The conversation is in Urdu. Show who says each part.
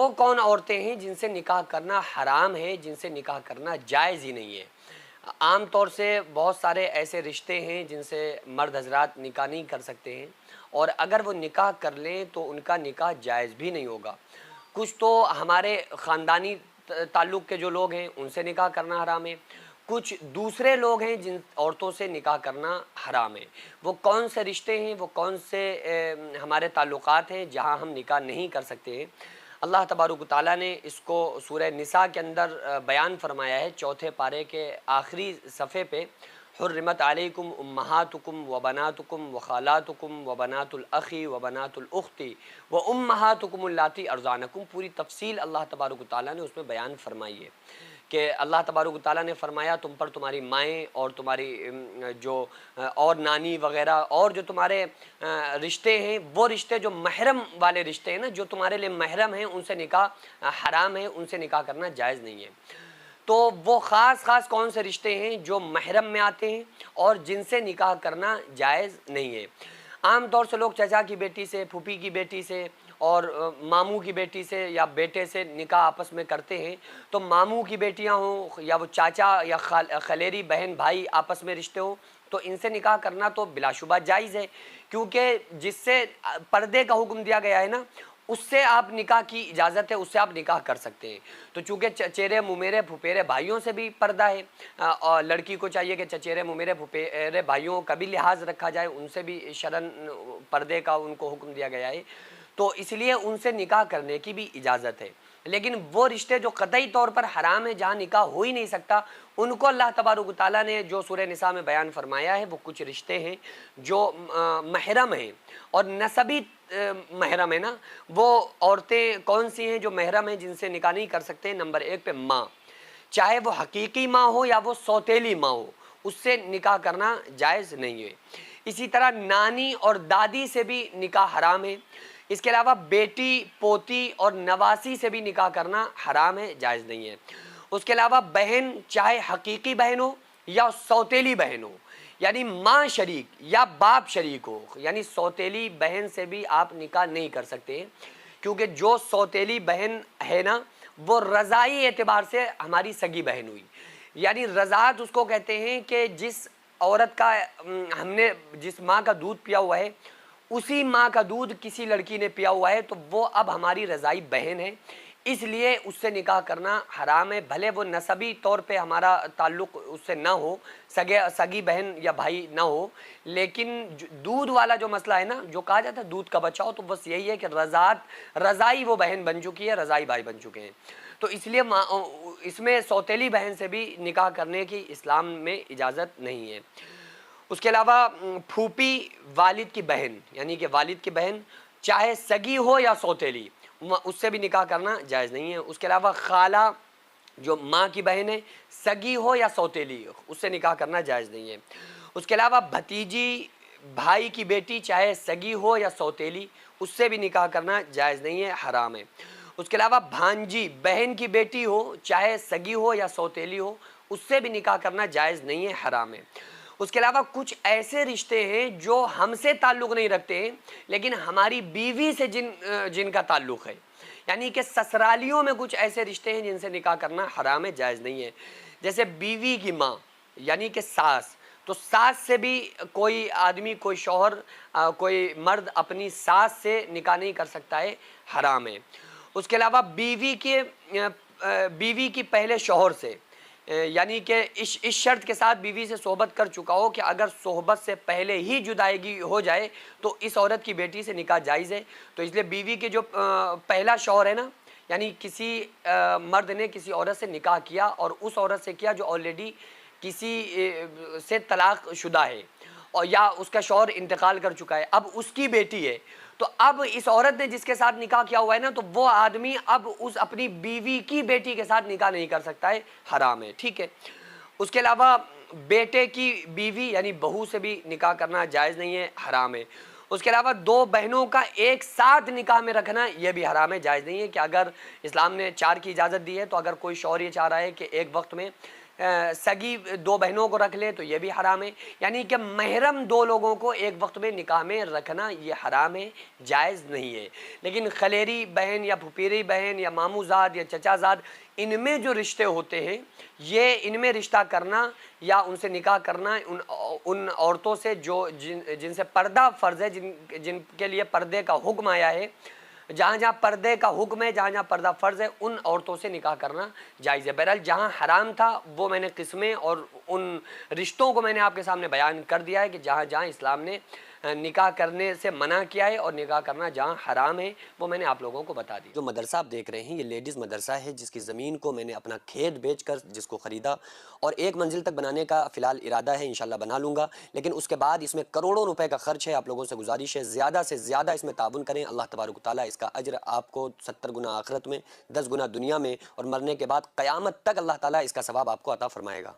Speaker 1: وہ کون عورتیں ہیں جن سے نکاح کرنا حرام ہے، جن سے نکاح کرنا جائز ہی نہیں ہے؟ عام طور سے بہت سارے ایسے رشتے ہیں جن سے مرد حضرات نکاح نہیں کر سکتے ہیں، اور اگر وہ نکاح کر لیں تو ان کا نکاح جائز بھی نہیں ہوگا۔ کچھ تو ہمارے خاندانی تعلق کے جو لوگ ہیں ان سے نکاح کرنا حرام ہے، کچھ دوسرے لوگ ہیں جن عورتوں سے نکاح کرنا حرام ہے۔ وہ کون سے رشتے ہیں، وہ کون سے ہمارے تعلقات ہیں جہاں ہم نکاح نہیں کر سکتے ہیں؟ اللہ تبارک و تعالیٰ نے اس کو سورہ نساء کے اندر بیان فرمایا ہے، چوتھے پارے کے آخری صفحے پہ، حرمت علیکم امہاتکم و بناتکم و خالاتکم و بنات الاخی و بنات الاختی و امہاتکم اللاتی ارضعنکم، پوری تفصیل اللہ تبارک و تعالیٰ نے اس میں بیان فرمائی ہے کہ اللہ تبارک و تعالیٰ نے فرمایا تم پر تمہاری مائیں اور تمہاری جو اور نانی وغیرہ اور جو تمہارے رشتے ہیں، وہ رشتے جو محرم والے رشتے ہیں نا، جو تمہارے لیے محرم ہیں، ان سے نکاح حرام ہے، ان سے نکاح کرنا جائز نہیں ہے۔ تو وہ خاص کون سے رشتے ہیں جو محرم میں آتے ہیں اور جن سے نکاح کرنا جائز نہیں ہے؟ عام طور سے لوگ چچا کی بیٹی سے، پھوپھی کی بیٹی سے اور ماموں کی بیٹی سے یا بیٹے سے نکاح آپس میں کرتے ہیں، تو ماموں کی بیٹیاں ہوں یا وہ چاچا یا خلیری بہن بھائی آپس میں رشتے ہوں، تو ان سے نکاح کرنا تو بلا شبہ جائز ہے، کیونکہ جس سے پردے کا حکم دیا گیا ہے نا، اس سے آپ نکاح کی اجازت ہے، اس سے آپ نکاح کر سکتے ہیں۔ تو چونکہ چچیرے ممیرے پھپھیرے بھائیوں سے بھی پردہ ہے، اور لڑکی کو چاہیے کہ چچیرے ممیرے پھپھیرے بھائیوں کا بھی لحاظ رکھا جائے، ان سے بھی شرعاً پردے کا ان کو حکم دیا گیا ہے، تو اس لیے ان سے نکاح کرنے کی بھی اجازت ہے۔ لیکن وہ رشتے جو قطعی طور پر حرام ہیں، جہاں نکاح ہو ہی نہیں سکتا، ان کو اللہ تبارک و تعالیٰ نے جو سورہ نساء میں بیان فرمایا ہے، وہ کچھ رشتے ہیں جو محرم ہیں اور نسبی محرم ہے نا۔ وہ عورتیں کون سی ہیں جو محرم ہیں جن سے نکاح نہیں کر سکتے؟ نمبر 1 پہ ماں، چاہے وہ حقیقی ماں ہو یا وہ سوتیلی ماں ہو، اس سے نکاح کرنا جائز نہیں ہے۔ اسی طرح نانی اور دادی سے بھی نکاح حرام ہے۔ اس کے علاوہ بیٹی، پوتی اور نواسی سے بھی نکاح کرنا حرام ہے، جائز نہیں ہے۔ اس کے علاوہ بہن، چاہے حقیقی بہن ہو یا سوتیلی بہن ہو، یعنی ماں شریک یا باپ شریک ہو، یعنی سوتیلی بہن سے بھی آپ نکاح نہیں کر سکتے، کیونکہ جو سوتیلی بہن ہے نا، وہ رضائی اعتبار سے ہماری سگی بہن ہوئی۔ یعنی رضاعت اس کو کہتے ہیں کہ جس عورت کا ہم نے جس ماں کا دودھ پیا ہوا ہے، اسی ماں کا دودھ کسی لڑکی نے پیا ہوا ہے، تو وہ اب ہماری رضائی بہن ہے، اس لیے اس سے نکاح کرنا حرام ہے، بھلے وہ نسبی طور پہ ہمارا تعلق اس سے نہ ہو، سگی بہن یا بھائی نہ ہو، لیکن دودھ والا جو مسئلہ ہے نا، جو کہا جاتا ہے دودھ کا بچہ ہو، تو بس یہی ہے کہ رضائی وہ بہن بن چکی ہے، رضائی بھائی بن چکے ہیں، تو اس لیے اس میں سوتیلی بہن سے بھی نکاح کرنے کی اسلام میں اجازت نہیں ہے۔ اس کے علاوہ پھوپھی، والد کی بہن، یعنی کہ والد کی بہن چاہے سگی ہو یا سوتیلی، اس سے بھی نکاح کرنا جائز نہیں ہے۔ اس کے علاوہ خالہ جو ماں کی بہن ہے، سگی ہو یا سوتیلی، اس سے نکاح کرنا جائز نہیں ہے۔ اس کے علاوہ بھتیجی، بھائی کی بیٹی چاہے سگی ہو یا سوتیلی، اس سے بھی نکاح کرنا جائز نہیں ہے، حرام ہے۔ اس کے علاوہ بھانجی، بہن کی بیٹی ہو چاہے سگی ہو یا سوتیلی ہو، اس سے بھی نکاح کرنا جائز نہیں ہے، حرام ہے۔ اس کے علاوہ کچھ ایسے رشتے ہیں جو ہم سے تعلق نہیں رکھتے ہیں لیکن ہماری بیوی سے جن کا تعلق ہے، یعنی کہ سسرالیوں میں کچھ ایسے رشتے ہیں جن سے نکاح کرنا حرام ہے، جائز نہیں ہے۔ جیسے بیوی کی ماں یعنی کہ ساس، تو ساس سے بھی کوئی آدمی، کوئی شوہر، کوئی مرد اپنی ساس سے نکاح نہیں کر سکتا ہے، حرام ہے۔ اس کے علاوہ بیوی کی پہلے شوہر سے، یعنی کہ اس شرط کے ساتھ بیوی سے صحبت کر چکا ہو کہ اگر صحبت سے پہلے ہی جدائیگی ہو جائے تو اس عورت کی بیٹی سے نکاح جائز ہے۔ تو اس لیے بیوی کے جو پہلا شوہر ہے نا، یعنی کسی مرد نے کسی عورت سے نکاح کیا اور اس عورت سے کیا جو آلریڈی کسی سے طلاق شدہ ہے، اور یا اس کا شوہر انتقال کر چکا ہے، اب اس کی بیٹی ہے، تو اب اس عورت نے جس کے ساتھ نکاح کیا ہوا ہے نا، تو وہ آدمی اب اس اپنی بیوی کی بیٹی کے ساتھ نکاح نہیں کر سکتا ہے، حرام ہے، ٹھیک ہے۔ اس کے علاوہ بیٹے کی بیوی یعنی بہو سے بھی نکاح کرنا جائز نہیں ہے، حرام ہے۔ اس کے علاوہ دو بہنوں کا ایک ساتھ نکاح میں رکھنا یہ بھی حرام ہے، جائز نہیں ہے، کہ اگر اسلام نے 4 کی اجازت دی ہے، تو اگر کوئی شوہر یہ چاہ رہا ہے کہ ایک وقت میں سگی دو بہنوں کو رکھ لے تو یہ بھی حرام ہے، یعنی کہ محرم دو لوگوں کو ایک وقت میں نکاح میں رکھنا یہ حرام ہے، جائز نہیں ہے۔ لیکن خلیری بہن یا پھپھیری بہن یا ماموں زاد یا چچا زاد، ان میں جو رشتے ہوتے ہیں، یہ ان میں رشتہ کرنا یا ان سے نکاح کرنا ان عورتوں سے جو جن سے پردہ فرض ہے، جن کے لیے پردے کا حکم آیا ہے، جہاں جہاں پردے کا حکم ہے، جہاں جہاں پردہ فرض ہے، ان عورتوں سے نکاح کرنا جائز ہے۔ بہرحال جہاں حرام تھا وہ میں نے قسمیں اور ان رشتوں کو میں نے آپ کے سامنے بیان کر دیا ہے کہ جہاں جہاں اسلام نے نکاح کرنے سے منع کیا ہے اور نکاح کرنا جہاں حرام ہے وہ میں نے آپ لوگوں کو بتا دی۔ جو مدرسہ آپ دیکھ رہے ہیں یہ لیڈیز مدرسہ ہے، جس کی زمین کو میں نے اپنا کھیت بیچ کر جس کو خریدا اور 1 منزل تک بنانے کا فی الحال ارادہ ہے، انشاءاللہ بنا لوں گا، لیکن اس کے بعد اس میں کروڑوں روپے کا خرچ ہے۔ آپ لوگوں سے گزارش ہے زیادہ سے زیادہ اس میں تعاون کریں، اللہ تبارک و تعالیٰ اس کا اجر آپ کو 70 گنا آخرت میں، 10 گنا دنیا میں، اور مرنے کے بعد قیامت تک اللہ تعالیٰ اس کا ثواب آپ کو عطا فرمائے گا۔